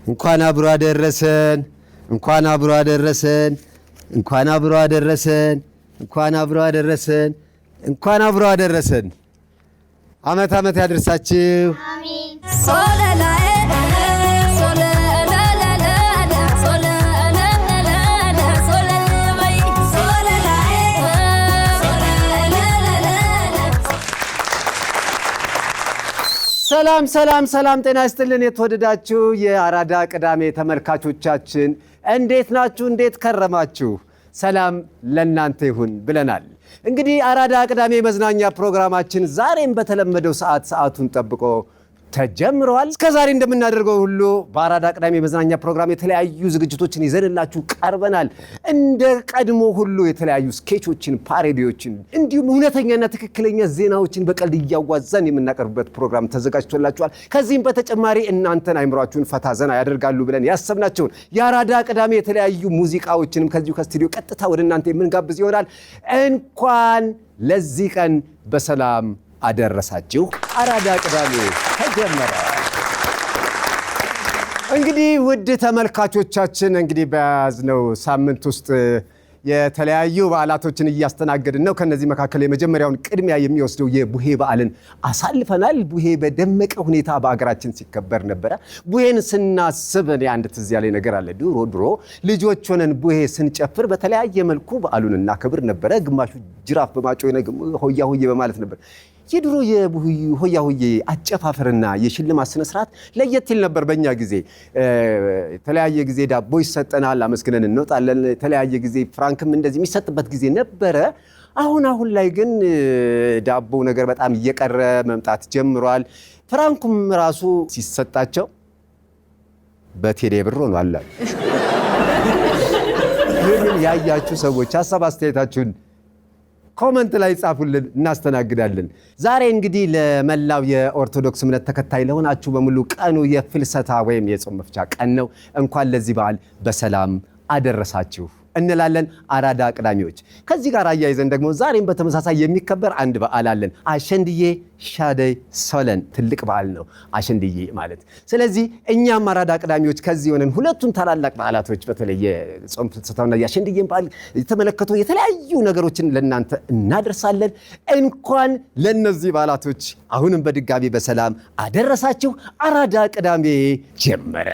እንኳን አብሮ አደረሰን እንኳን አብሮ አደረሰን እንኳን አብሮ አደረሰን እንኳን አብሮ አደረሰን እንኳን አብሮ አደረሰን አመት አመት ያድርሳችሁ አሜን ሶለላኤ ሰላም ሰላም ሰላም ጤና ይስጥልን የተወደዳችሁ የአራዳ ቅዳሜ ተመልካቾቻችን እንዴት ናችሁ እንዴት ከረማችሁ ሰላም ለእናንተ ይሁን ብለናል እንግዲህ አራዳ ቅዳሜ መዝናኛ ፕሮግራማችን ዛሬም በተለመደው ሰዓቱን ጠብቆ ተጀምሯል እስከዛሬ እንደምናደርገው ሁሉ በአራዳ ቅዳሜ መዝናኛ ፕሮግራም የተለያዩ ዝግጅቶችን ይዘንላችሁ ቀርበናል እንደ ቀድሞ ሁሉ የተለያዩ ስኬቾችን ፓሬዲዎችን እንዲሁም እውነተኛና ትክክለኛ ዜናዎችን በቀልድ እያዋዛን የምናቀርብበት ፕሮግራም ተዘጋጅቶላችኋል ከዚህም በተጨማሪ እናንተን አይምሯችሁን ፈታ ዘና ያደርጋሉ ብለን ያሰብናቸውን የአራዳ ቅዳሜ የተለያዩ ሙዚቃዎችንም ከዚሁ ከስቱዲዮ ቀጥታ ወደ እናንተ የምንጋብዝ ይሆናል እንኳን ለዚህ ቀን በሰላም አደረሳችሁ አራዳ ቅዳሜ ተጀመረ እንግዲህ ውድ ተመልካቾቻችን እንግዲህ በያዝነው ሳምንት ውስጥ የተለያዩ በዓላቶችን እያስተናገድን ነው ከነዚህ መካከል የመጀመሪያውን ቅድሚያ የሚወስደው የቡሄ በዓልን አሳልፈናል ቡሄ በደመቀ ሁኔታ በአገራችን ሲከበር ነበረ ቡሄን ስናስብ አንድ ትዝ ያለኝ ነገር አለ ድሮ ልጆች ሆነን ቡሄ ስንጨፍር በተለያየ መልኩ በዓሉን እናከብር ነበረ ግማሹ ጅራፍ በማጮህ ሆያ ሆዬ በማለት ነበር የድሮ የሆያ ሆዬ አጨፋፈርና የሽልማት ስነ ስርዓት ለየት ይል ነበር በእኛ ጊዜ የተለያየ ጊዜ ዳቦ ይሰጠናል አመስግነን እንወጣለን የተለያየ ጊዜ ፍራንክም እንደዚህ የሚሰጥበት ጊዜ ነበረ አሁን ላይ ግን ዳቦ ነገር በጣም እየቀረ መምጣት ጀምሯል ፍራንኩም ራሱ ሲሰጣቸው በቴሌ ብር ሆኗል ይህንን ያያችሁ ሰዎች ሐሳብ አስተያየታችሁን ኮሜንት ላይ ጻፉልን እናስተናግዳለን ዛሬ እንግዲህ ለመላው የኦርቶዶክስ እምነት ተከታይ ለሆናችሁ በሙሉ ቀኑ የፍልሰታ ወይም የጾም መፍቻ ቀን ነው እንኳን ለዚህ በዓል በሰላም አደረሳችሁ እንላለን አራዳ ቅዳሜዎች ከዚህ ጋር አያይዘን ደግሞ ዛሬም በተመሳሳይ የሚከበር አንድ በዓል አለን አሸንድዬ ሻደይ ሶለን ትልቅ በዓል ነው አሸንድዬ ማለት ስለዚህ እኛም አራዳ ቅዳሜዎች ከዚህ ሆነን ሁለቱን ታላላቅ በዓላቶች በተለይ የጾም ፍልሰታውና የአሸንድዬን በዓል የተመለከቱ የተለያዩ ነገሮችን ለእናንተ እናደርሳለን እንኳን ለነዚህ በዓላቶች አሁንም በድጋሚ በሰላም አደረሳችሁ አራዳ ቅዳሜ ጀመረ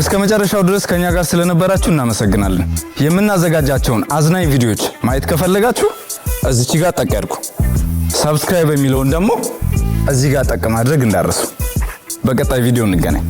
እስከ መጨረሻው ድረስ ከኛ ጋር ስለነበራችሁ እናመሰግናለን የምናዘጋጃቸውን አዝናኝ ቪዲዮዎች ማየት ከፈለጋችሁ እዚች ጋር ጠቅ ያድርጉ ሰብስክራይብ የሚለውን ደግሞ እዚህ ጋር ጠቅ ማድረግ እንዳትረሱ በቀጣይ ቪዲዮ እንገናኝ